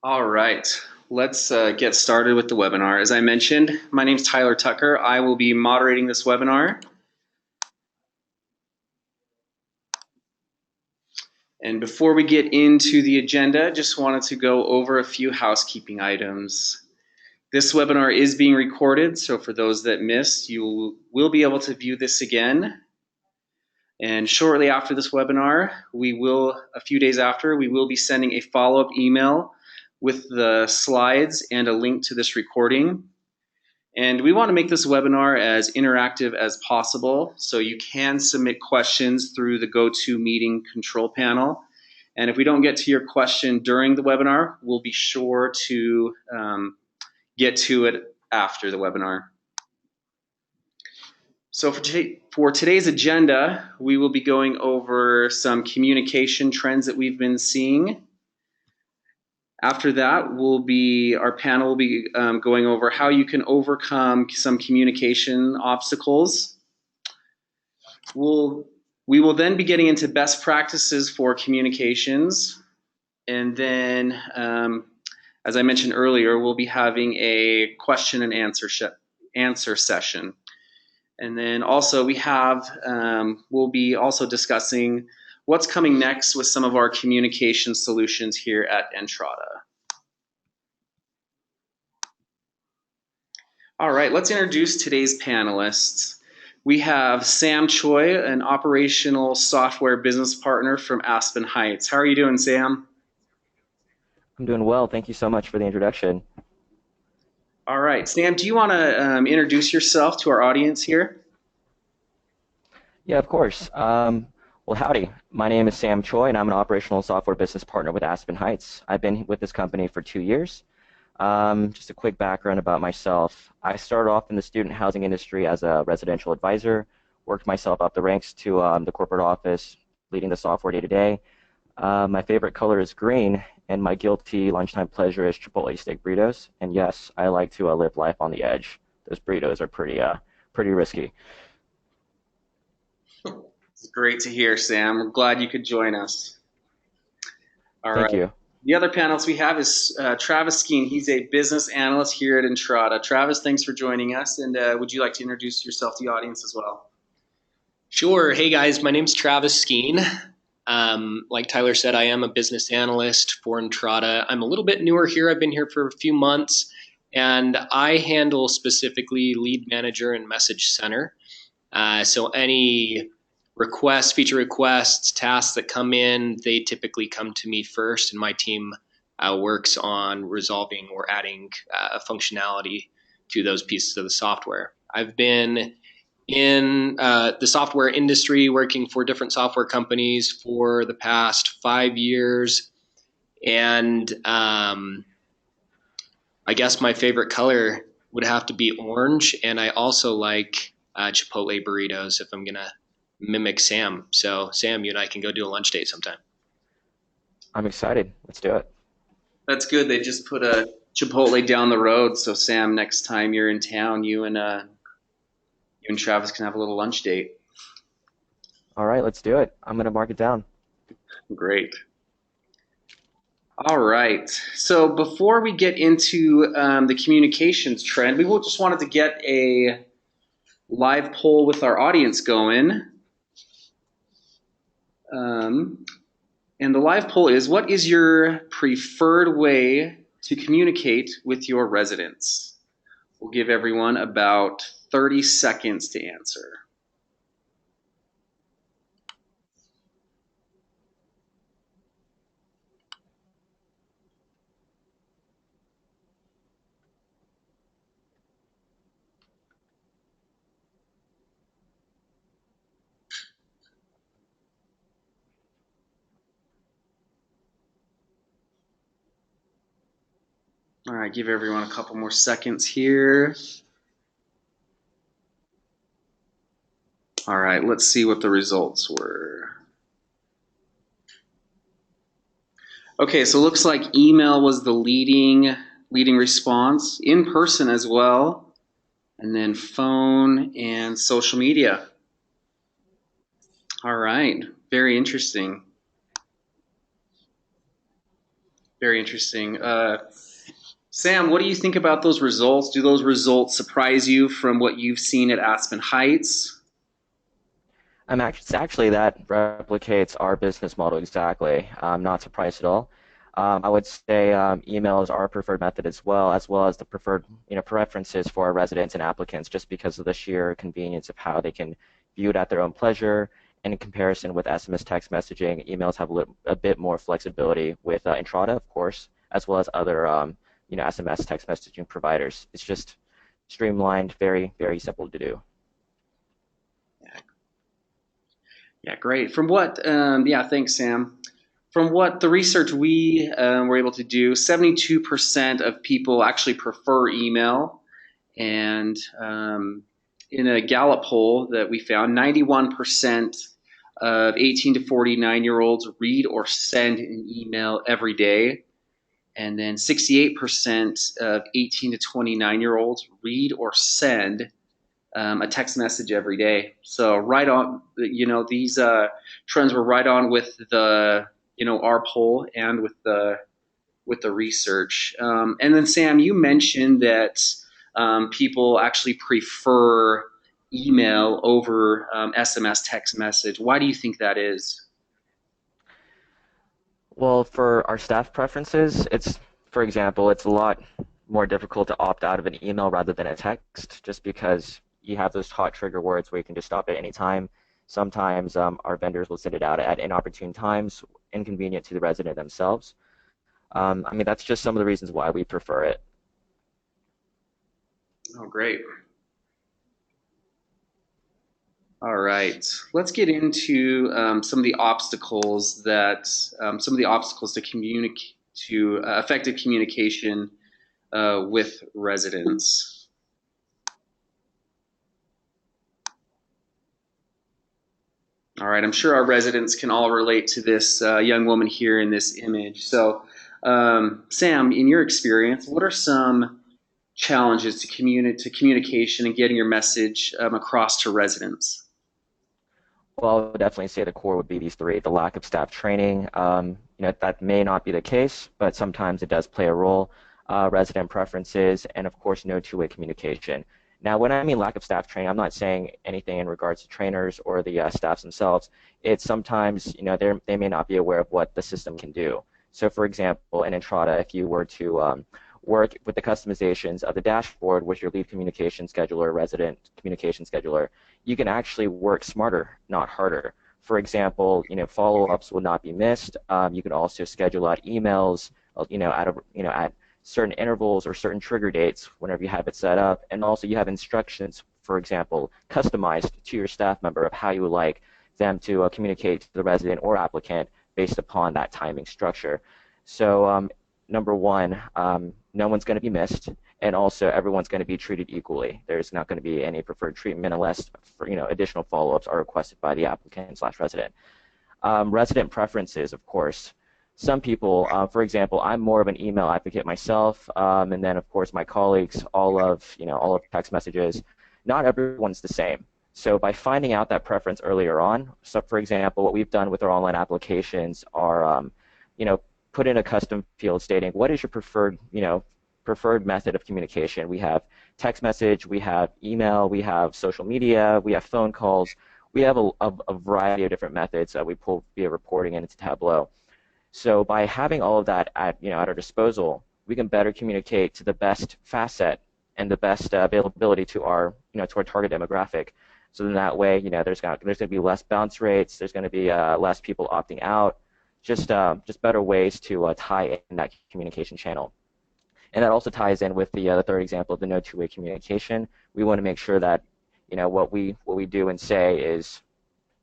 All right, let's get started with the webinar. As I mentioned, my name is Tyler Tucker. I will be moderating this webinar. And before we get into the agenda, just wanted to go over a few housekeeping items. This webinar is being recorded, so for those that missed, you will be able to view this again. And shortly after this webinar, a few days after, we will be sending a follow-up email with the slides and a link to this recording. And we want to make this webinar as interactive as possible, so you can submit questions through the GoToMeeting control panel. And if we don't get to your question during the webinar, we'll be sure to get to it after the webinar. So for today's agenda, we will be going over some communication trends that we've been seeing. After that, our panel will be going over how you can overcome some communication obstacles. We will then be getting into best practices for communications. And then, as I mentioned earlier, we'll be having a question and answer session. And then also we'll be also discussing what's coming next with some of our communication solutions here at Entrada. All right, let's introduce today's panelists. We have Sam Choi, an operational software business partner from Aspen Heights. How are you doing, Sam? I'm doing well. Thank you so much for the introduction. All right, Sam, do you want to introduce yourself to our audience here? Yeah, of course. Well, howdy. My name is Sam Choi, and I'm an operational software business partner with Aspen Heights. I've been with this company for 2 years. Just a quick background about myself. I started off in the student housing industry as a residential advisor, worked myself up the ranks to the corporate office, leading the software day to day. My favorite color is green, and my guilty lunchtime pleasure is Chipotle steak burritos. And yes, I like to live life on the edge. Those burritos are pretty risky. It's great to hear, Sam. We're glad you could join us. All Thank right. you. The other panelist we have is Travis Skeen. He's a business analyst here at Entrada. Travis, thanks for joining us. And would you like to introduce yourself to the audience as well? Sure. Hey guys, my name's Travis Skeen. Like Tyler said, I am a business analyst for Entrada. I'm a little bit newer here. I've been here for a few months, and I handle specifically lead manager and message center. So any requests, feature requests, tasks that come in, they typically come to me first, and my team works on resolving or adding functionality to those pieces of the software. I've been in the software industry, working for different software companies for the past 5 years. And I guess my favorite color would have to be orange. And I also like Chipotle burritos if I'm going to mimic Sam. So, Sam, you and I can go do a lunch date sometime. I'm excited. Let's do it. That's good. They just put a Chipotle down the road. So, Sam, next time you're in town, you and Travis can have a little lunch date. All right, let's do it. I'm going to mark it down. Great. All right. So before we get into the communications trend, we will just wanted to get a live poll with our audience going. And the live poll is, what is your preferred way to communicate with your residents? We'll give everyone about 30 seconds to answer. All right, give everyone a couple more seconds here. All right, let's see what the results were. Okay, so it looks like email was the leading response, in person as well, and then phone and social media. All right, very interesting. Very interesting. Sam, what do you think about those results? Do those results surprise you from what you've seen at Aspen Heights? Actually that replicates our business model exactly. I'm not surprised at all. I would say email is our preferred method as well as the preferred preferences for our residents and applicants, just because of the sheer convenience of how they can view it at their own pleasure. And in comparison with SMS text messaging, emails have a bit more flexibility with Entrata, of course, as well as other SMS text messaging providers. It's just streamlined, very, very simple to do. Yeah, great. Thanks, Sam. From what the research we were able to do, 72% of people actually prefer email. And in a Gallup poll that we found, 91% of 18 to 49-year-olds read or send an email every day. And then 68% of 18 to 29-year-olds read or send a text message every day. So right on, these trends were right on with the, our poll and with the research. And then Sam, you mentioned that people actually prefer email over SMS text message. Why do you think that is? Well, for our staff preferences, for example, it's a lot more difficult to opt out of an email rather than a text, just because you have those hot trigger words where you can just stop at any time. Sometimes our vendors will send it out at inopportune times, inconvenient to the resident themselves. That's just some of the reasons why we prefer it. Oh, great. All right, let's get into some of the obstacles to effective communication with residents. All right, I'm sure our residents can all relate to this young woman here in this image. So, Sam, in your experience, what are some challenges to communication and getting your message across to residents? Well, I would definitely say the core would be these three: the lack of staff training. That may not be the case, but sometimes it does play a role. Resident preferences, and of course, no two-way communication. Now, when I mean lack of staff training, I'm not saying anything in regards to trainers or the staffs themselves. It's sometimes, they may not be aware of what the system can do. So, for example, in Entrata, if you were to work with the customizations of the dashboard with your lead communication scheduler, resident communication scheduler, you can actually work smarter, not harder. For example, follow-ups will not be missed. You can also schedule out emails, at certain intervals or certain trigger dates whenever you have it set up, and also you have instructions, for example, customized to your staff member of how you would like them to communicate to the resident or applicant based upon that timing structure. So number one, no one's going to be missed, and also everyone's going to be treated equally. There's not going to be any preferred treatment unless additional follow-ups are requested by the applicant/resident. Resident preferences, of course. Some people, for example, I'm more of an email advocate myself, and then of course my colleagues, all of text messages. Not everyone's the same. So by finding out that preference earlier on, so for example, what we've done with our online applications are, put in a custom field stating what is your preferred method of communication. We have text message, we have email, we have social media, we have phone calls. We have a variety of different methods that we pull via reporting into Tableau. So by having all of that at our disposal, we can better communicate to the best facet and the best availability to our target demographic. So then that way, there's going to be less bounce rates, there's going to be less people opting out, just better ways to tie in that communication channel. And that also ties in with the third example of the no two-way communication. We want to make sure that what we do and say is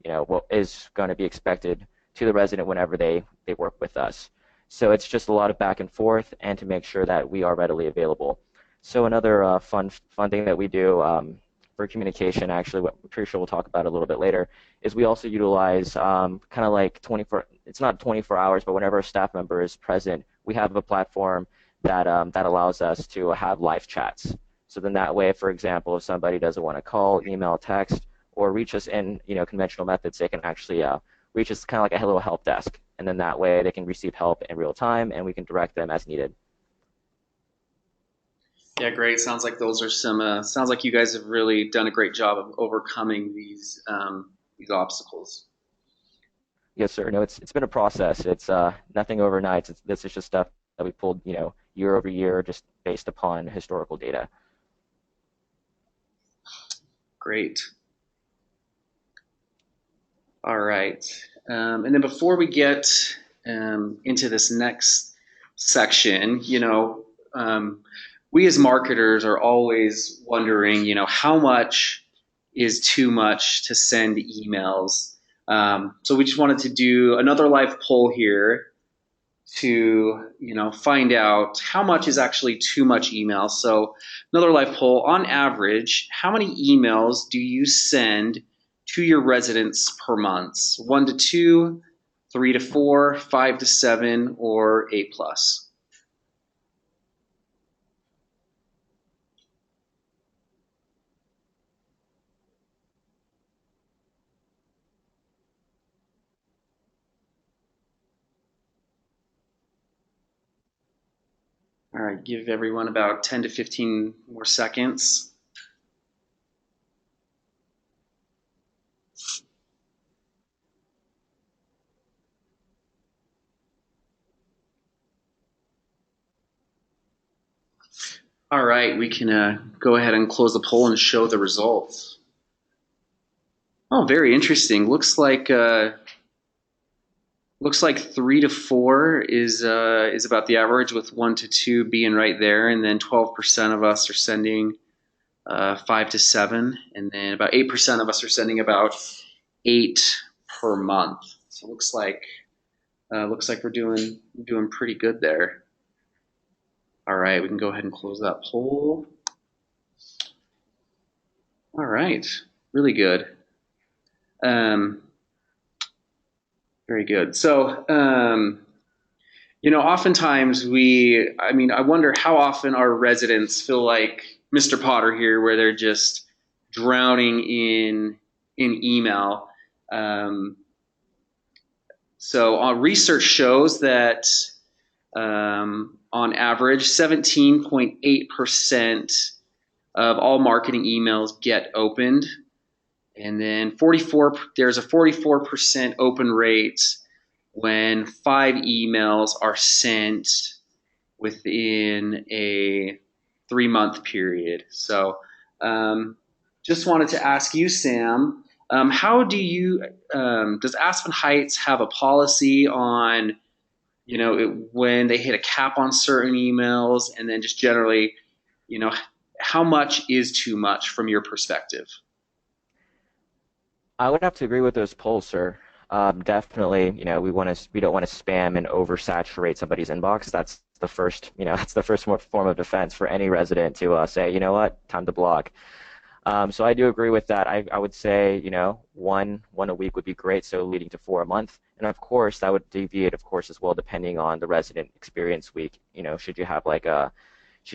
what is going to be expected to the resident whenever they work with us. So it's just a lot of back and forth, and to make sure that we are readily available. So another fun thing that we do for communication, actually, what I'm pretty sure we'll talk about a little bit later, is we also utilize kind of like 24. It's not 24 hours, but whenever a staff member is present, we have a platform that allows us to have live chats. So then that way, for example, if somebody doesn't want to call, email, text, or reach us in conventional methods, they can actually reach as kind of like a little help desk. And then that way they can receive help in real time and we can direct them as needed. Yeah, great. Sounds like those are some. Sounds like you guys have really done a great job of overcoming these obstacles. Yes, sir. No, it's been a process. It's nothing overnight. This is just stuff that we pulled, year over year, just based upon historical data. Great. All right. And then before we get into this next section, we as marketers are always wondering, how much is too much to send emails. So we just wanted to do another live poll here to, find out how much is actually too much email. So another live poll, on average, how many emails do you send to your residents per month? 1 to 2, 3 to 4, 5 to 7, or 8 plus? All right, give everyone about 10 to 15 more seconds. All right, we can go ahead and close the poll and show the results. Oh, very interesting. Looks like 3 to 4 is about the average, with 1 to 2 being right there, and then 12% of us are sending 5 to 7, and then about 8% of us are sending about 8 per month. So looks like we're doing pretty good there. All right, we can go ahead and close that poll. All right, really good. Very good. So, oftentimes I wonder how often our residents feel like Mr. Potter here, where they're just drowning in email. So research shows that on average, 17.8% of all marketing emails get opened. And then there's a 44% open rate when 5 emails are sent within a 3-month period. So just wanted to ask you, Sam, how does Aspen Heights have a policy on, when they hit a cap on certain emails, and then just generally, how much is too much from your perspective? I would have to agree with those polls, sir. Definitely, we don't want to spam and oversaturate somebody's inbox. That's the first, that's the first form of defense for any resident to say, you know what, time to block. So I do agree with that. I would say, one a week would be great, so leading to 4 a month. And of course, that would deviate, of course, as well, depending on the resident experience week. Should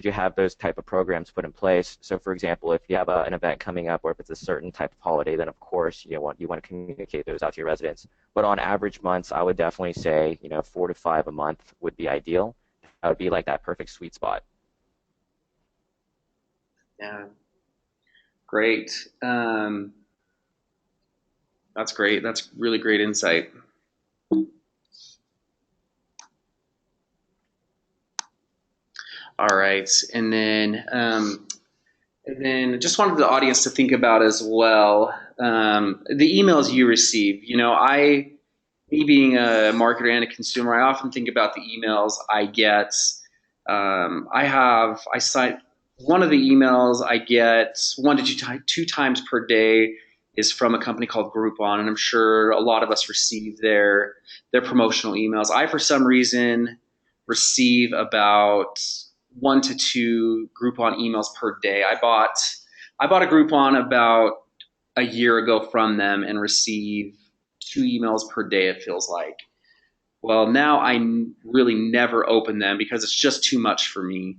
you have those type of programs put in place? So, for example, if you have an event coming up, or if it's a certain type of holiday, then of course you want to communicate those out to your residents. But on average months, I would definitely say 4 to 5 a month would be ideal. That would be like that perfect sweet spot. Yeah, great. That's great. That's really great insight. All right, and then just wanted the audience to think about as well the emails you receive. Me being a marketer and a consumer, I often think about the emails I get. I cite one of the emails I get 1 to 2 times per day is from a company called Groupon, and I'm sure a lot of us receive their promotional emails. I, for some reason, receive about 1 to 2 Groupon emails per day. I bought a Groupon about a year ago from them and receive 2 emails per day, it feels like. Well, now I really never open them because it's just too much for me.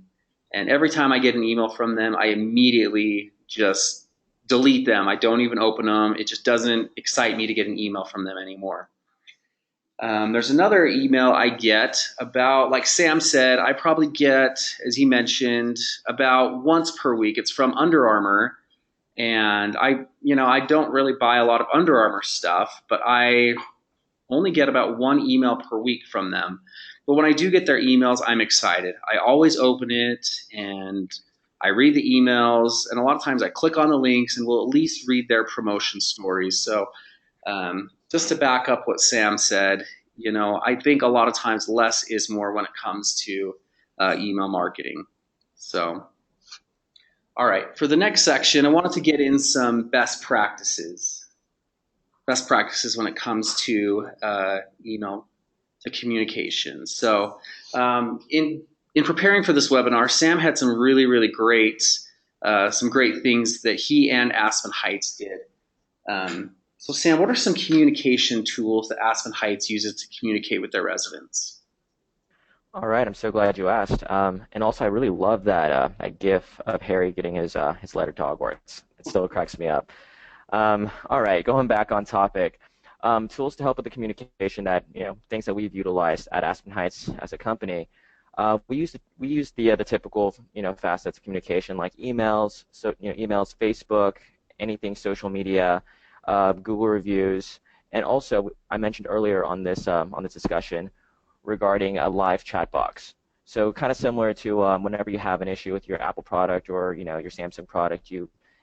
And every time I get an email from them, I immediately just delete them. I don't even open them. It just doesn't excite me to get an email from them anymore. There's another email I get about, like Sam said, I probably get, as he mentioned, about once per week. It's from Under Armour, and I don't really buy a lot of Under Armour stuff, but I only get about one email per week from them. But when I do get their emails, I'm excited. I always open it and I read the emails, and a lot of times I click on the links and will at least read their promotion stories. So just to back up what Sam said, I think a lot of times less is more when it comes to email marketing. So, all right, for the next section, I wanted to get in some best practices. Best practices when it comes to to communication. So, in preparing for this webinar, Sam had some really great things that he and Aspen Heights did. So Sam, what are some communication tools that Aspen Heights uses to communicate with their residents? All right, I'm so glad you asked. And also, I really love that GIF of Harry getting his letter to Hogwarts. It still cracks me up. All right, going back on topic. Tools to help with the communication that things that we've utilized at Aspen Heights as a company. We use the typical facets of communication like emails, emails, Facebook, anything social media, Google reviews, and also I mentioned earlier on this discussion regarding a live chat box. So kind of similar to whenever you have an issue with your Apple product or your Samsung product,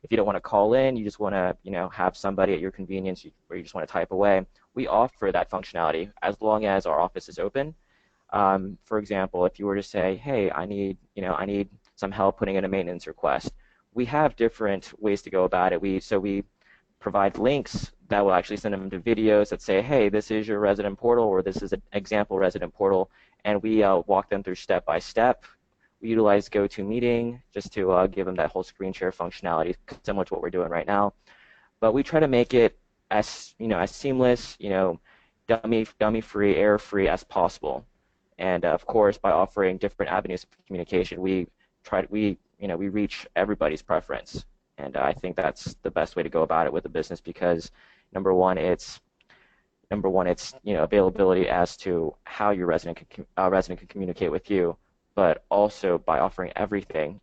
if you don't want to call in, you just want to have somebody at your convenience, or you just want to type away. We offer that functionality as long as our office is open. For example, if you were to say, hey, I need some help putting in a maintenance request, we have different ways to go about it. We provide links that will actually send them to videos that say, hey, this is your resident portal, or this is an example resident portal, and we walk them through step by step. We utilize GoToMeeting just to give them that whole screen share functionality, similar to what we're doing right now. But we try to make it as as seamless, dummy-free, error-free as possible. And of course, by offering different avenues of communication, we reach everybody's preference. And I think that's the best way to go about it with a business because number one, it's availability as to how your resident can communicate with you, but also by offering everything,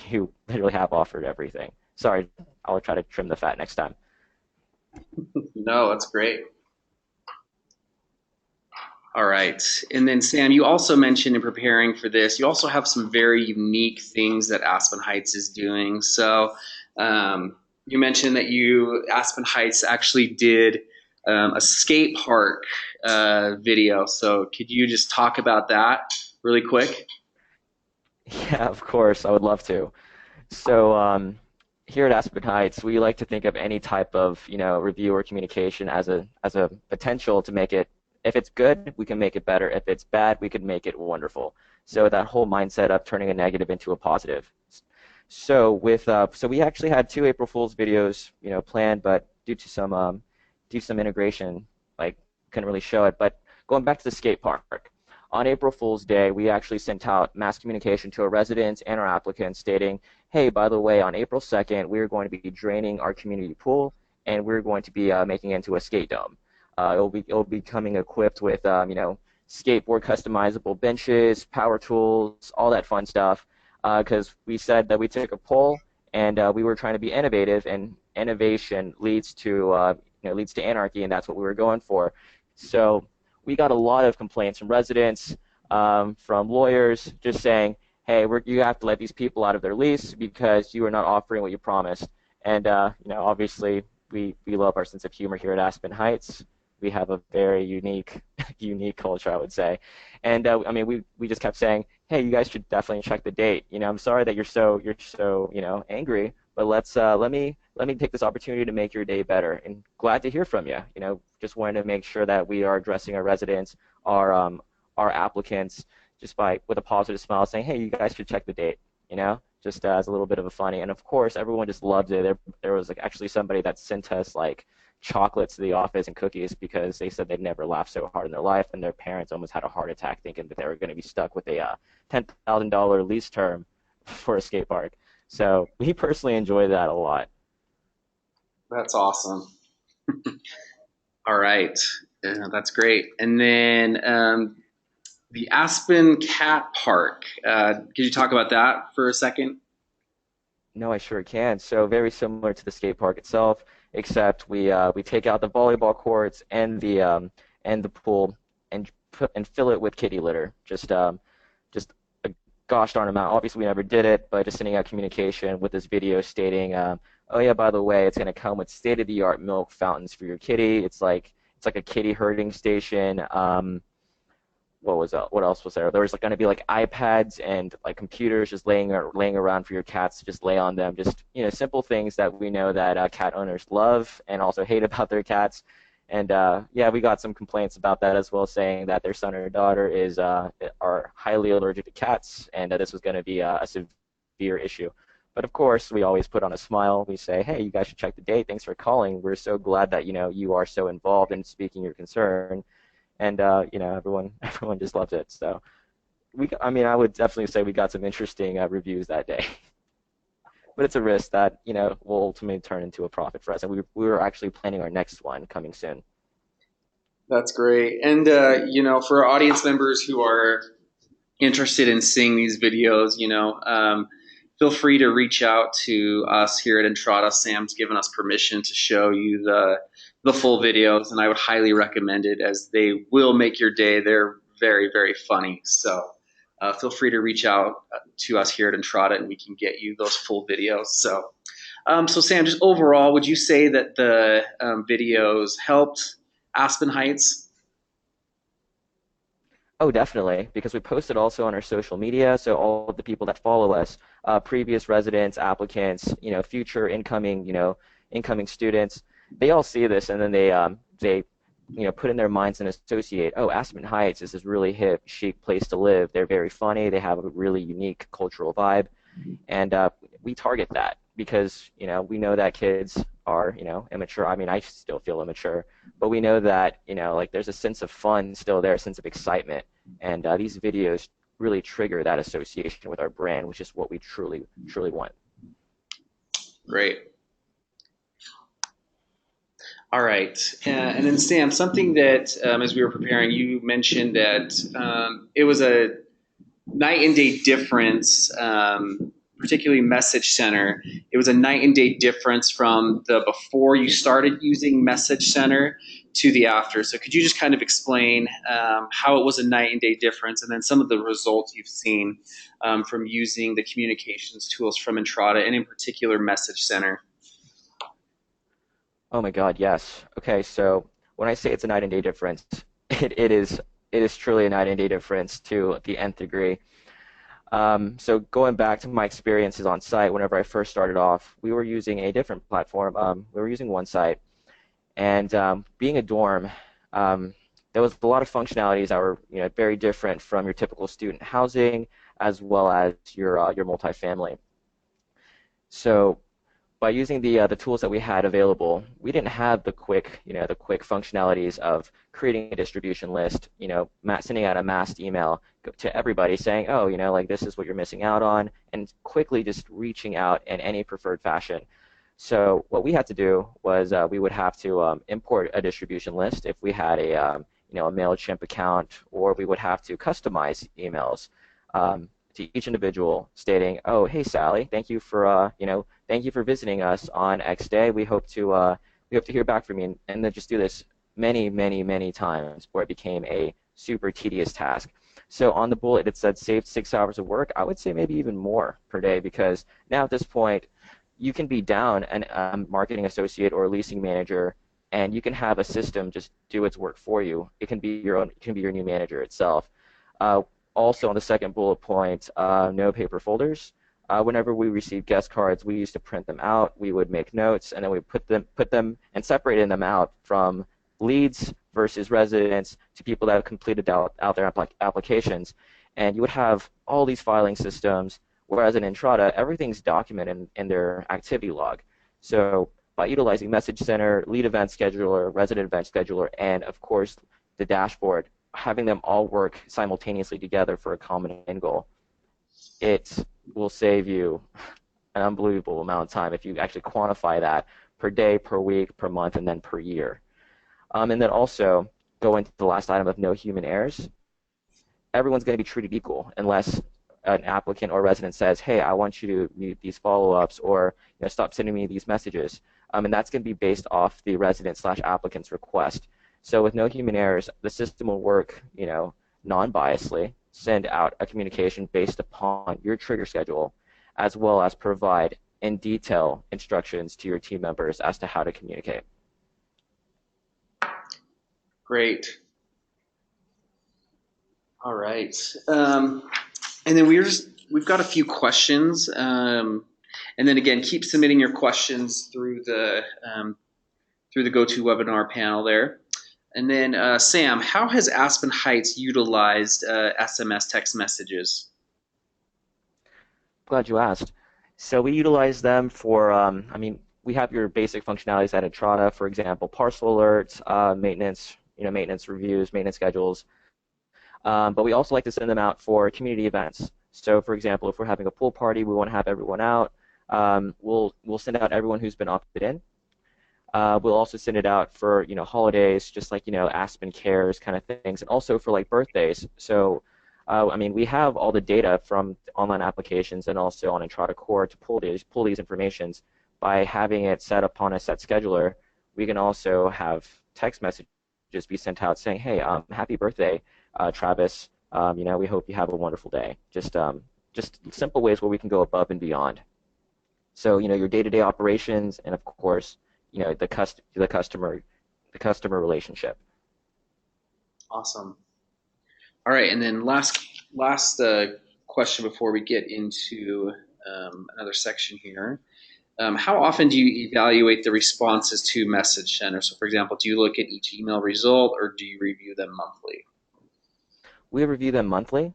you literally have offered everything. Sorry, I'll try to trim the fat next time. No, that's great. All right. And then, Sam, you also mentioned in preparing for this, you also have some very unique things that Aspen Heights is doing. So you mentioned that Aspen Heights actually did a skate park video. So could you just talk about that really quick? Yeah, of course, I would love to. So here at Aspen Heights, we like to think of any type of review or communication as a potential to make it. If it's good, we can make it better. If it's bad, we can make it wonderful. So that whole mindset of turning a negative into a positive. So we actually had 2 April Fool's videos planned, but due to some integration, like couldn't really show it. But going back to the skate park. On April Fool's Day, we actually sent out mass communication to our residents and our applicants stating, hey, by the way, on April 2nd, we're going to be draining our community pool, and we're going to be making it into a skate dome. It'll be coming equipped with, skateboard customizable benches, power tools, all that fun stuff, because we said that we took a poll, and we were trying to be innovative, and innovation leads to anarchy, and that's what we were going for. So we got a lot of complaints from residents, from lawyers, just saying, hey, you have to let these people out of their lease because you are not offering what you promised. And obviously, we love our sense of humor here at Aspen Heights. We have a very unique culture, I would say. And we just kept saying, hey, you guys should definitely check the date. I'm sorry that you're so angry, but let me take this opportunity to make your day better. And glad to hear from you. Just wanted to make sure that we are addressing our residents, our applicants, just with a positive smile, saying, hey, you guys should check the date. Just as a little bit of a funny. And of course, everyone just loved it. There was actually somebody that sent us chocolates to the office and cookies because they said they'd never laughed so hard in their life, and their parents almost had a heart attack thinking that they were going to be stuck with a $10,000 lease term for a skate park. So we personally enjoy that a lot. That's awesome. All right. Yeah, that's great. And then the Aspen Cat Park. Could you talk about that for a second? No, I sure can. So very similar to the skate park itself, except we take out the volleyball courts and the pool and fill it with kitty litter. Just a gosh darn amount. Obviously, we never did it, but just sending out communication with this video stating, oh yeah, by the way, it's going to come with state-of-the-art milk fountains for your kitty. It's like a kitty herding station. What else was there? There was like going to be like iPads and like computers just laying around for your cats to just lay on them. Just simple things that we know that cat owners love and also hate about their cats. And yeah, we got some complaints about that as well, saying that their son or daughter are highly allergic to cats, and that this was going to be a severe issue. But of course, we always put on a smile. We say, hey, you guys should check the date. Thanks for calling. We're so glad that you are so involved in speaking your concern, and everyone just loves it. So I mean, I would definitely say we got some interesting reviews that day. But it's a risk that will ultimately turn into a profit for us, and we were actually planning our next one coming soon. That's great. And for our audience members who are interested in seeing these videos, feel free to reach out to us here at Entrada. Sam's given us permission to show you the full videos, and I would highly recommend it, as they will make your day. They're very, very funny. So feel free to reach out to us here at Entrada, and we can get you those full videos. So Sam, just overall, would you say that the videos helped Aspen Heights? Oh, definitely, because we post it also on our social media, so all of the people that follow us, previous residents, applicants, future incoming students, they all see this, and then they put in their minds and associate, oh, Aspen Heights is this really hip, chic place to live. They're very funny. They have a really unique cultural vibe, and we target that because we know that kids are immature. I mean, I still feel immature, but we know that like there's a sense of fun still there, a sense of excitement, and these videos really trigger that association with our brand, which is what we truly want. Great. All right. And then Sam, something that as we were preparing, you mentioned that it was a night and day difference, particularly Message Center. It was a night and day difference from the before you started using Message Center to the after. So could you just kind of explain how it was a night and day difference, and then some of the results you've seen from using the communications tools from Entrada, and in particular Message Center? Oh my God, yes. Okay, so when I say it's a night and day difference, it is truly a night and day difference to the nth degree. So going back to my experiences on site, whenever I first started off, we were using a different platform. We were using OneSite, and being a dorm, there was a lot of functionalities that were very different from your typical student housing as well as your multifamily. So by using the tools that we had available, we didn't have the quick functionalities of creating a distribution list, sending out a mass email to everybody saying, oh, like this is what you're missing out on, and quickly just reaching out in any preferred fashion. So what we had to do was we would have to import a distribution list if we had a MailChimp account, or we would have to customize emails to each individual stating, oh, hey Sally, thank you for visiting us on X day. We hope to hear back from you, and then just do this many, many, many times, where it became a super tedious task. So on the bullet it said saved 6 hours of work. I would say maybe even more per day, because now at this point you can be down a marketing associate or a leasing manager, and you can have a system just do its work for you. It can be your new manager itself. Also on the second bullet point, no paper folders. Whenever we received guest cards, we used to print them out. We would make notes, and then we put them and separated them out from leads versus residents to people that have completed out their applications. And you would have all these filing systems, whereas in Entrada, everything's documented in their activity log. So by utilizing Message Center, Lead Event Scheduler, Resident Event Scheduler, and of course the dashboard, having them all work simultaneously together for a common end goal, it will save you an unbelievable amount of time if you actually quantify that per day, per week, per month, and then per year. And then also, go into the last item of no human errors, everyone's going to be treated equal unless an applicant or resident says, hey, I want you to mute these follow-ups, or stop sending me these messages. And that's going to be based off the resident / applicant's request. So with no human errors, the system will work non-biasedly, send out a communication based upon your trigger schedule, as well as provide in detail instructions to your team members as to how to communicate. Great. All right. And then we've got a few questions. And then again, keep submitting your questions through the GoToWebinar panel there. And then Sam, how has Aspen Heights utilized SMS text messages? Glad you asked. So we utilize them for, we have your basic functionalities at Entrata, for example, parcel alerts, maintenance, maintenance reviews, maintenance schedules. But we also like to send them out for community events. So, for example, if we're having a pool party, we want to have everyone out. We'll send out everyone who's been opted in. We'll also send it out for holidays, just like Aspen Cares kind of things, and also for like birthdays. So, we have all the data from online applications and also on Entrata Core to pull these informations. By having it set upon a set scheduler, we can also have text messages be sent out saying, hey, happy birthday, Travis. We hope you have a wonderful day. Just simple ways where we can go above and beyond. So your day-to-day operations, and of course the customer relationship. Awesome. All right, and then last question before we get into another section here. How often do you evaluate the responses to Message Center? So, for example, do you look at each email result, or do you review them monthly? We review them monthly.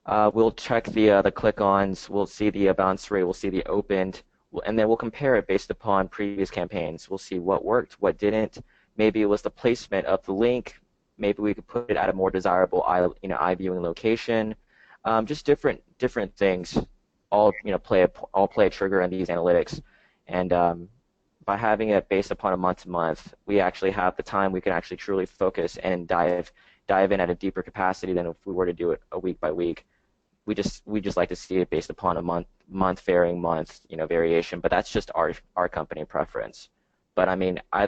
We'll check the click-ons. We'll see the bounce rate. We'll see the opened, and then we'll compare it based upon previous campaigns. We'll see what worked, what didn't. Maybe it was the placement of the link. Maybe we could put it at a more desirable eye viewing location. Just different things. All play a trigger in these analytics, and by having it based upon a month-to-month, we actually have the time we can actually truly focus and dive in at a deeper capacity than if we were to do it a week by week. We just like to see it based upon a month variation, but that's just our company preference. But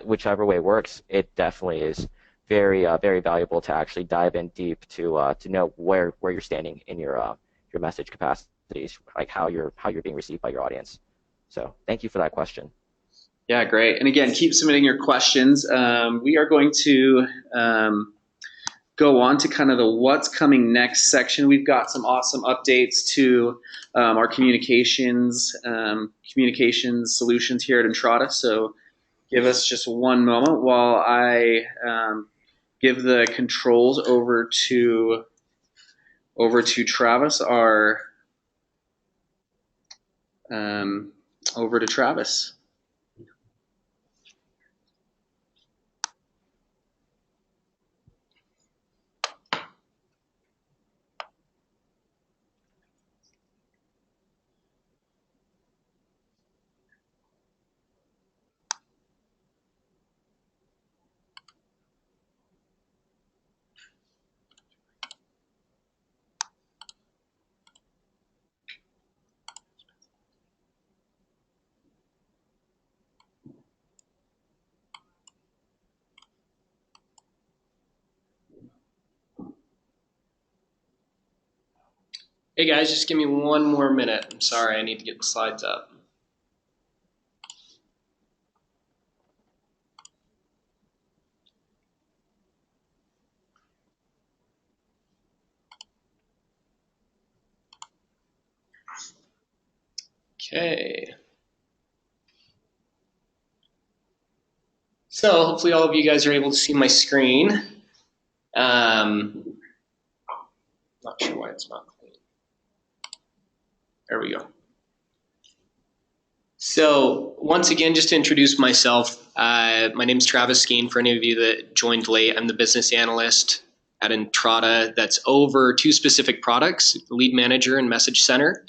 whichever way works, it definitely is very very valuable to actually dive in deep to know where you're standing in your message capacity. Like how you're being received by your audience. So thank you for that question. Yeah, great. And again, keep submitting your questions. We are going to go on to kind of the what's coming next section. We've got some awesome updates to our communications solutions here at Entrata. So give us just one moment while I give the controls over to Travis, over to Travis. Hey guys, just give me one more minute. I'm sorry, I need to get the slides up. Okay. So hopefully all of you guys are able to see my screen. Not sure why it's not clean. There we go. So once again, just to introduce myself, my name is Travis Skeen. For any of you that joined late, I'm the business analyst at Entrata that's over two specific products, Lead Manager and Message Center.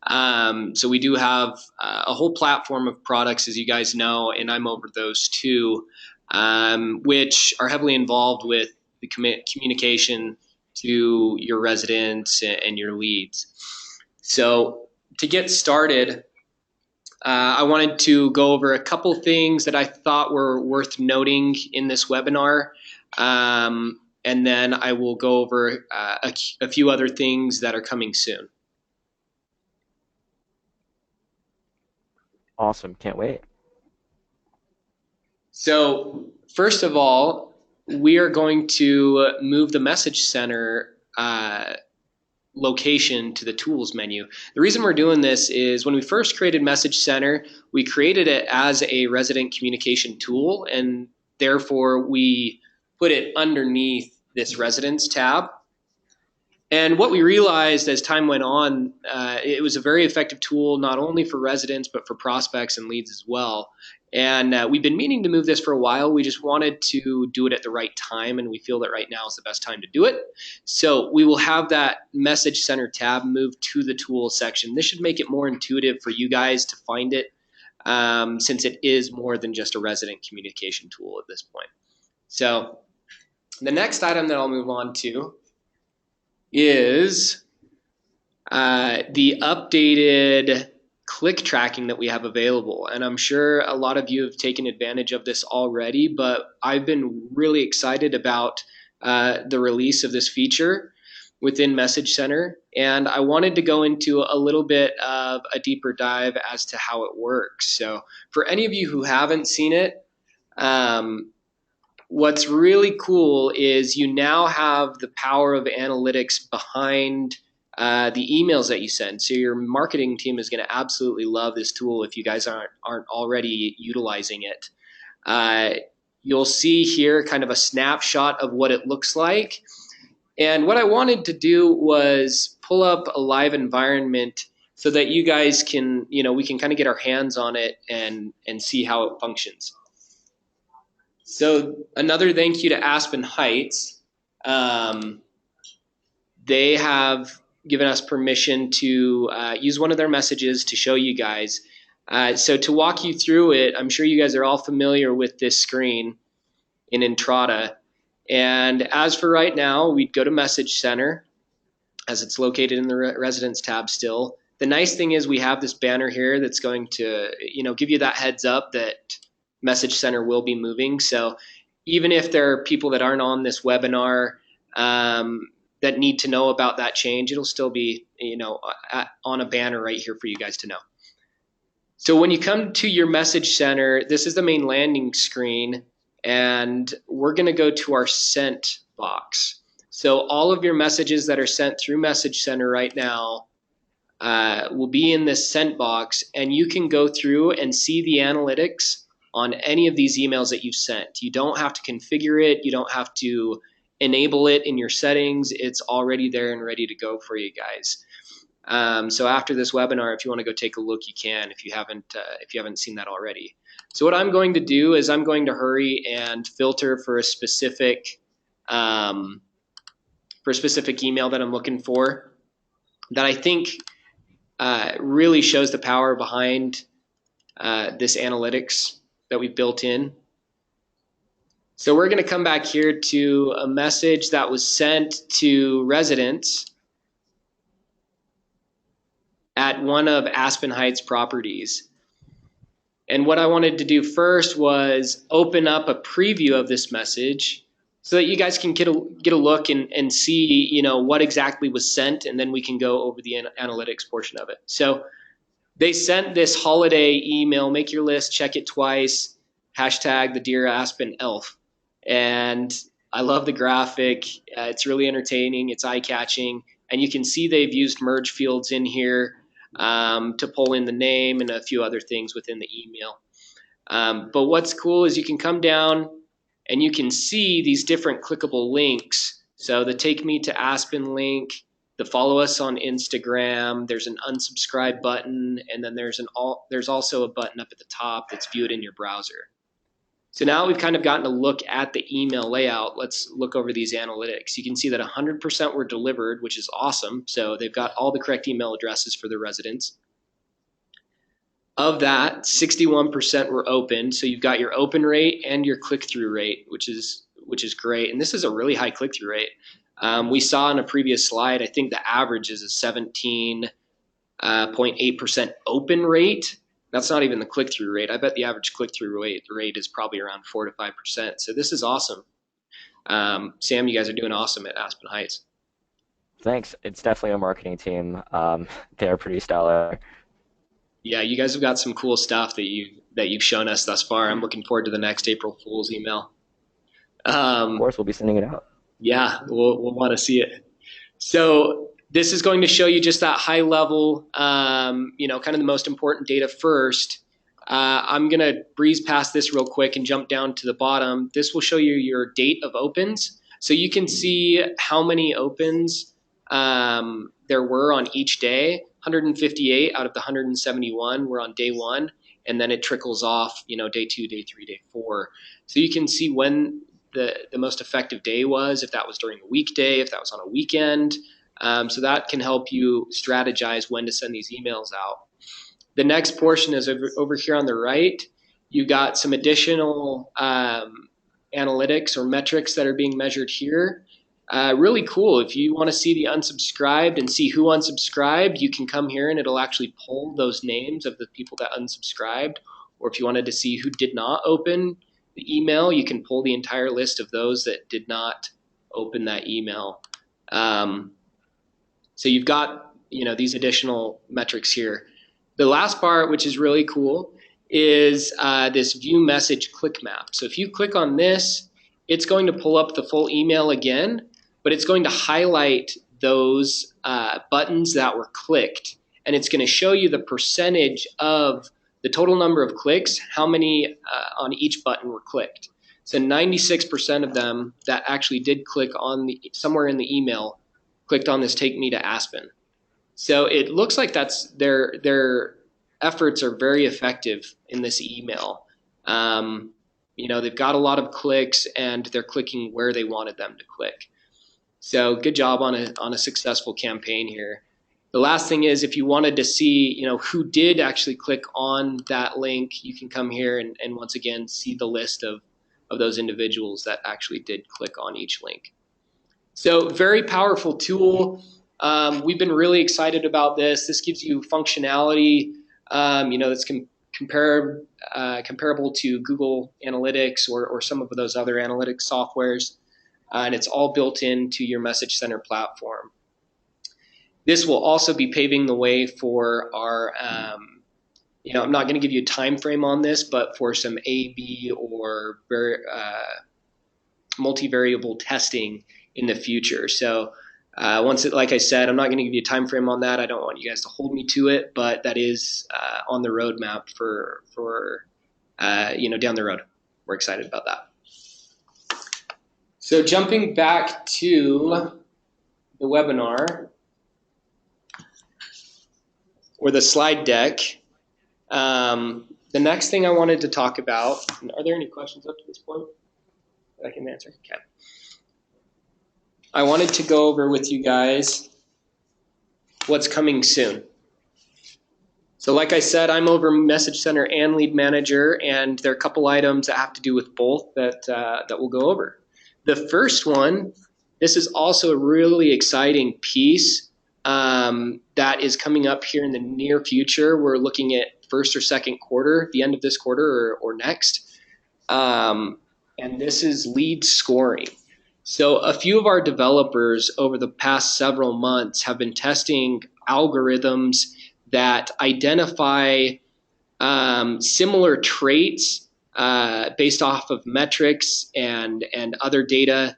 So we do have a whole platform of products, as you guys know, and I'm over those two, which are heavily involved with the communication to your residents and your leads. So to get started, I wanted to go over a couple things that I thought were worth noting in this webinar. And then I will go over a few other things that are coming soon. Awesome, can't wait. So first of all, we are going to move the Message Center location to the tools menu. The reason we're doing this is when we first created Message Center, we created it as a resident communication tool, and therefore we put it underneath this residents tab. And what we realized as time went on, it was a very effective tool, not only for residents, but for prospects and leads as well. And we've been meaning to move this for a while. We just wanted to do it at the right time, and we feel that right now is the best time to do it. So we will have that Message Center tab moved to the tools section. This should make it more intuitive for you guys to find it, since it is more than just a resident communication tool at this point. So the next item that I'll move on to is the updated click tracking that we have available. And I'm sure a lot of you have taken advantage of this already, but I've been really excited about the release of this feature within Message Center. And I wanted to go into a little bit of a deeper dive as to how it works. So for any of you who haven't seen it, what's really cool is you now have the power of analytics behind the emails that you send. So your marketing team is going to absolutely love this tool if you guys aren't already utilizing it. You'll see here kind of a snapshot of what it looks like. And what I wanted to do was pull up a live environment so that you guys can, we can kind of get our hands on it and see how it functions. So another thank you to Aspen Heights. They have given us permission to use one of their messages to show you guys. So to walk you through it, I'm sure you guys are all familiar with this screen in Entrata. And as for right now, we'd go to Message Center, as it's located in the Residents tab still. The nice thing is we have this banner here that's going to give you that heads up that Message Center will be moving. So even if there are people that aren't on this webinar that need to know about that change, it'll still be on a banner right here for you guys to know. So when you come to your Message Center, this is the main landing screen, and we're going to go to our sent box. So all of your messages that are sent through Message Center right now will be in this sent box, and you can go through and see the analytics on any of these emails that you've sent. You don't have to configure it. You don't have to enable it in your settings. It's already there and ready to go for you guys. So after this webinar, if you want to go take a look, you can, if you haven't seen that already. So what I'm going to do is I'm going to hurry and filter for a specific email that I'm looking for that I think really shows the power behind this analytics that we've built in. So we're going to come back here to a message that was sent to residents at one of Aspen Heights properties. And what I wanted to do first was open up a preview of this message so that you guys can get a look and see what exactly was sent, and then we can go over the analytics portion of it. So they sent this holiday email, make your list, check it twice, hashtag the Dear Aspen Elf. And I love the graphic. It's really entertaining. It's eye-catching. And you can see they've used merge fields in here to pull in the name and a few other things within the email. But what's cool is you can come down and you can see these different clickable links. So the Take Me to Aspen link, the follow us on Instagram, there's an unsubscribe button, and then there's also a button up at the top that's viewed in your browser. So now we've kind of gotten a look at the email layout. Let's look over these analytics. You can see that 100% were delivered, which is awesome. So they've got all the correct email addresses for their residents. Of that, 61% were open. So you've got your open rate and your click-through rate, which is which is great. And this is a really high click-through rate. We saw in a previous slide, I think the average is a 17.8% open rate. That's not even the click-through rate. I bet the average click-through rate is probably around 4 to 5%. So this is awesome. Sam, you guys are doing awesome at Aspen Heights. Thanks. It's definitely a marketing team. They're pretty stellar. Yeah, you guys have got some cool stuff that you've shown us thus far. I'm looking forward to the next April Fool's email. Of course, we'll be sending it out. Yeah, we'll want to see it. So this is going to show you just that high level, kind of the most important data first. I'm going to breeze past this real quick and jump down to the bottom. This will show you your date of opens. So you can see how many opens there were on each day. 158 out of the 171 were on day one, and then it trickles off, day 2, day 3, day 4. So you can see when the most effective day was, if that was during a weekday, if that was on a weekend. So that can help you strategize when to send these emails out. The next portion is over here on the right. You got some additional analytics or metrics that are being measured here. Really cool. If you want to see the unsubscribed and see who unsubscribed, you can come here and it'll actually pull those names of the people that unsubscribed. Or if you wanted to see who did not open the email, you can pull the entire list of those that did not open that email. So you've got, these additional metrics here. The last part, which is really cool, is this view message click map. So if you click on this, it's going to pull up the full email again, but it's going to highlight those buttons that were clicked. And it's going to show you the percentage of the total number of clicks, how many on each button were clicked. So 96% of them that actually did click on somewhere in the email clicked on this Take Me to Aspen. So it looks like that's their efforts are very effective in this email. They've got a lot of clicks and they're clicking where they wanted them to click. So good job on a successful campaign here. The last thing is, if you wanted to see, who did actually click on that link, you can come here and once again see the list of those individuals that actually did click on each link. So very powerful tool. We've been really excited about this. This gives you functionality, that's comparable to Google Analytics or some of those other analytics softwares. And it's all built into your Message Center platform. This will also be paving the way for our, I'm not going to give you a time frame on this, but for some A/B or multivariable testing in the future. So like I said, I'm not going to give you a time frame on that. I don't want you guys to hold me to it, but that is on the roadmap for down the road. We're excited about that. So jumping back to the webinar or the slide deck, the next thing I wanted to talk about, are there any questions up to this point that I can answer? Okay. I wanted to go over with you guys what's coming soon. So like I said, I'm over Message Center and Lead Manager, and there are a couple items that have to do with both that we'll go over. The first one, this is also a really exciting piece that is coming up here in the near future. We're looking at first or second quarter, the end of this quarter or next. And this is lead scoring. So a few of our developers over the past several months have been testing algorithms that identify similar traits based off of metrics and other data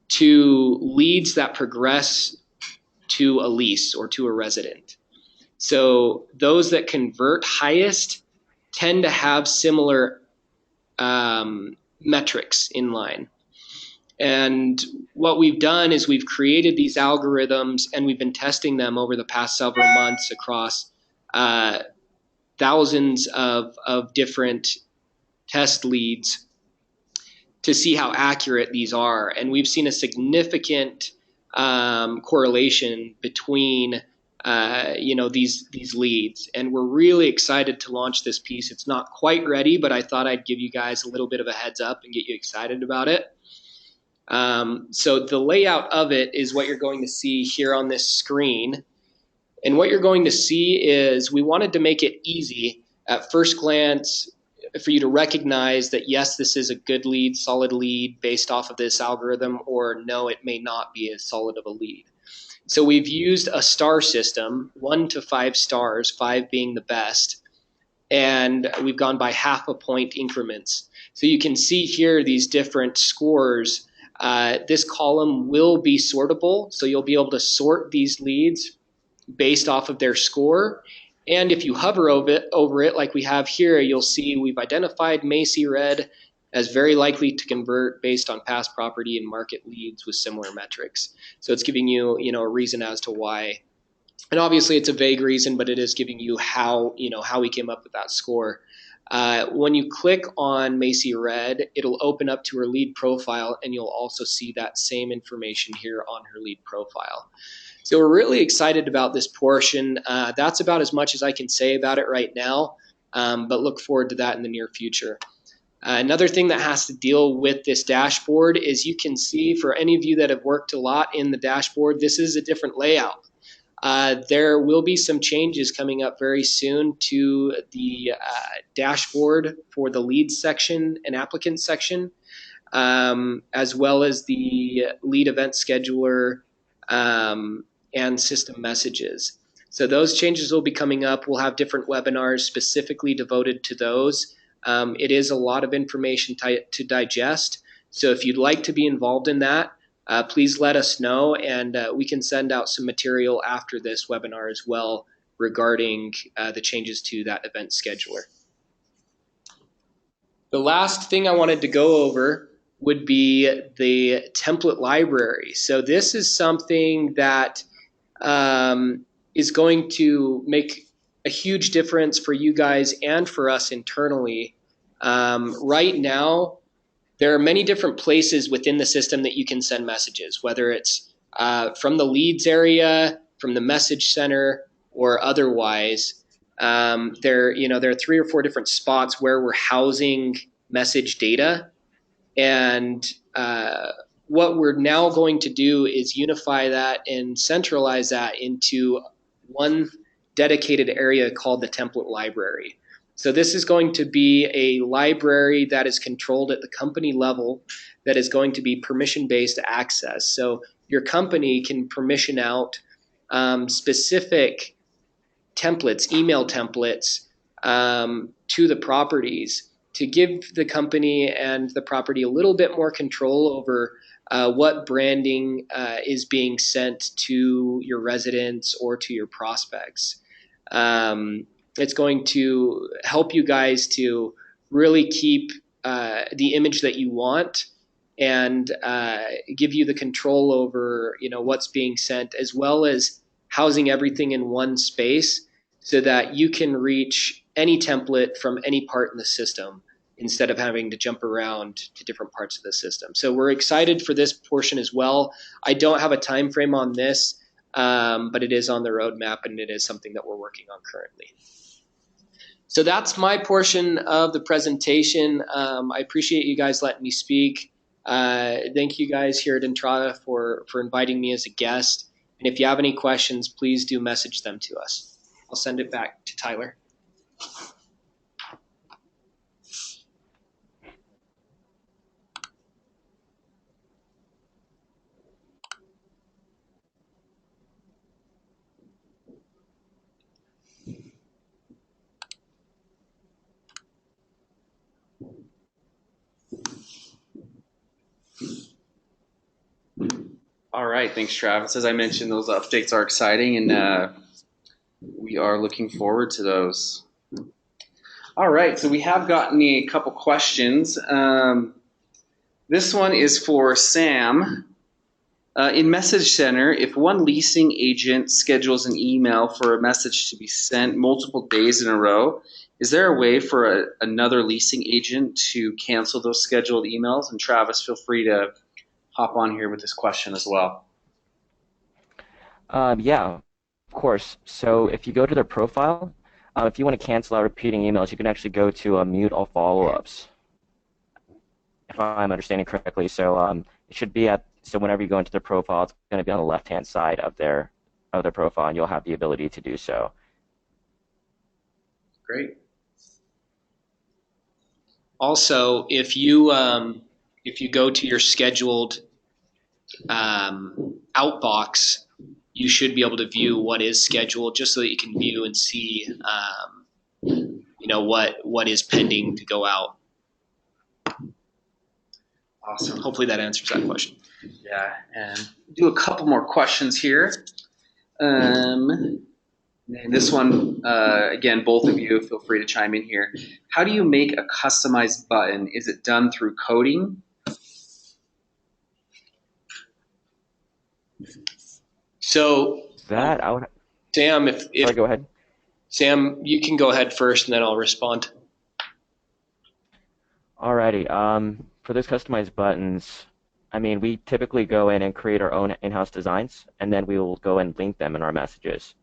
to leads that progress to a lease or to a resident. So those that convert highest tend to have similar metrics in line. And what we've done is we've created these algorithms and we've been testing them over the past several months across thousands of different test leads to see how accurate these are. And we've seen a significant correlation between these leads. And we're really excited to launch this piece. It's not quite ready, but I thought I'd give you guys a little bit of a heads up and get you excited about it. So the layout of it is what you're going to see here on this screen. And what you're going to see is we wanted to make it easy at first glance for you to recognize that, yes, this is a good lead, solid lead based off of this algorithm, or no, it may not be as solid of a lead. So we've used a star system, 1 to 5 stars, 5 being the best, and we've gone by half a point increments. So you can see here these different scores. This column will be sortable, so you'll be able to sort these leads based off of their score. And if you hover over it like we have here, you'll see we've identified Macy Red as very likely to convert based on past property and market leads with similar metrics. So it's giving you, a reason as to why. And obviously it's a vague reason, but it is giving you how we came up with that score. When you click on Macy Red, it'll open up to her lead profile, and you'll also see that same information here on her lead profile. So we're really excited about this portion. That's about as much as I can say about it right now, but look forward to that in the near future. Another thing that has to deal with this dashboard is you can see, for any of you that have worked a lot in the dashboard, this is a different layout. There will be some changes coming up very soon to the dashboard for the leads section and applicant section, as well as the lead event scheduler and system messages. So those changes will be coming up. We'll have different webinars specifically devoted to those. It is a lot of information to digest. So if you'd like to be involved in that, please let us know, and we can send out some material after this webinar as well regarding the changes to that event scheduler. The last thing I wanted to go over would be the template library. So this is something that is going to make a huge difference for you guys and for us internally. Right now, there are many different places within the system that you can send messages, whether it's from the leads area, from the message center, or otherwise. There are 3 or 4 different spots where we're housing message data. And what we're now going to do is unify that and centralize that into one dedicated area called the template library. So this is going to be a library that is controlled at the company level, that is going to be permission-based access. So your company can permission out specific templates, email templates, to the properties to give the company and the property a little bit more control over what branding is being sent to your residents or to your prospects. It's going to help you guys to really keep the image that you want, and give you the control over what's being sent, as well as housing everything in one space so that you can reach any template from any part in the system instead of having to jump around to different parts of the system. So we're excited for this portion as well. I don't have a time frame on this, but it is on the roadmap, and it is something that we're working on currently. So that's my portion of the presentation. I appreciate you guys letting me speak. Thank you guys here at Entrata for inviting me as a guest. And if you have any questions, please do message them to us. I'll send it back to Tyler. All right, thanks, Travis. As I mentioned, those updates are exciting, and we are looking forward to those. All right, so we have gotten a couple questions. This one is for Sam. In Message Center, if one leasing agent schedules an email for a message to be sent multiple days in a row, is there a way for another leasing agent to cancel those scheduled emails? And Travis, feel free to hop on here with this question as well. Yeah. course. So if you go to their profile, if you want to cancel out repeating emails, you can actually go to mute all follow-ups, if I'm understanding correctly. So it should be so whenever you go into their profile, it's going to be on the left-hand side of their profile, and you'll have the ability to do so. Great. Also, if you go to your scheduled outbox, you should be able to view what is scheduled, just so that you can view and see, what is pending to go out. Awesome. Hopefully that answers that question. Yeah, and do a couple more questions here. And this one, again, both of you, feel free to chime in here. How do you make a customized button? Is it done through coding? So That I would. Sam, Sorry, go ahead. Sam, you can go ahead first, and then I'll respond. Alrighty. For those customized buttons, I mean, we typically go in and create our own in-house designs, and then we will go and link them in our messages.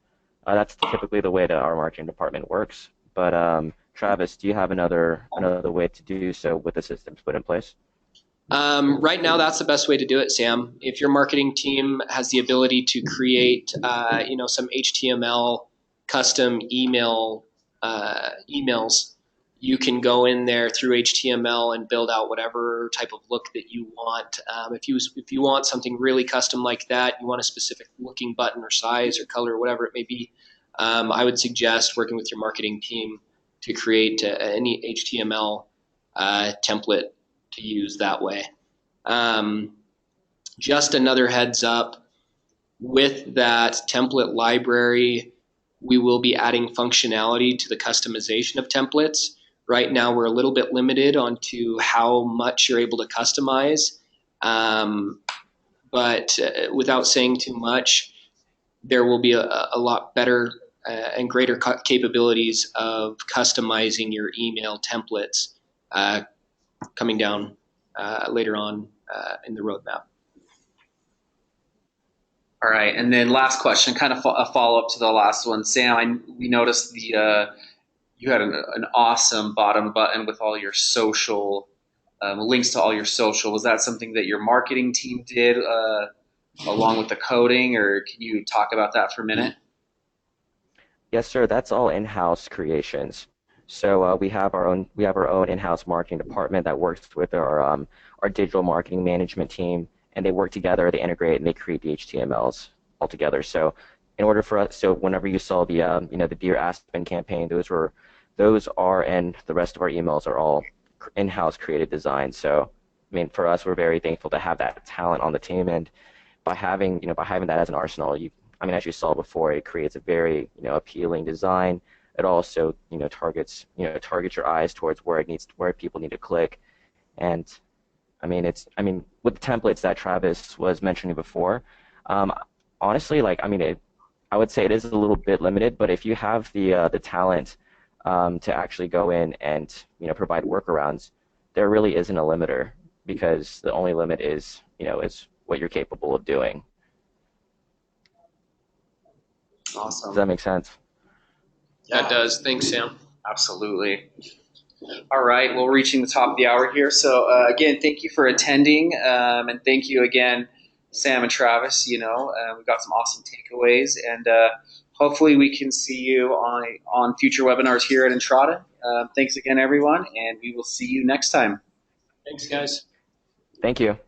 That's typically the way that our marketing department works. But Travis, do you have another way to do so with the systems put in place? Right now, that's the best way to do it, Sam. If your marketing team has the ability to create, some HTML custom emails, you can go in there through HTML and build out whatever type of look that you want. If you want something really custom like that, you want a specific looking button or size or color or whatever it may be, I would suggest working with your marketing team to create any HTML template to use that way. Just another heads up, with that template library, we will be adding functionality to the customization of templates. Right now, we're a little bit limited onto how much you're able to customize, but without saying too much, there will be a lot better and greater capabilities of customizing your email templates coming down later on in the roadmap. All right, and then last question, kind of a follow-up to the last one. Sam, we noticed you had an awesome bottom button with all your social links to all your social. Was that something that your marketing team did along with the coding, or can you talk about that for a minute? Yes, sir. That's all in-house creations. So we have our own in-house marketing department that works with our digital marketing management team, and they work together. They integrate and they create the HTMLs all together. So in order for us, so whenever you saw the the Dear Aspen campaign, those are, and the rest of our emails are all in-house created designs. So I mean, for us, we're very thankful to have that talent on the team, and by having that as an arsenal, as you saw before, it creates a very appealing design. It also targets your eyes towards where people need to click, and with the templates that Travis was mentioning before, honestly, I would say it is a little bit limited, but if you have the talent to actually go in and provide workarounds, there really isn't a limiter, because the only limit is what you're capable of doing. Awesome. Does that make sense? That does. Thanks, Sam. Absolutely. All right, well, we're reaching the top of the hour here. So again, thank you for attending, and thank you again, Sam and Travis. We got some awesome takeaways, and hopefully we can see you on future webinars here at Entrada. Thanks again, everyone, and we will see you next time. Thanks, guys. Thank you.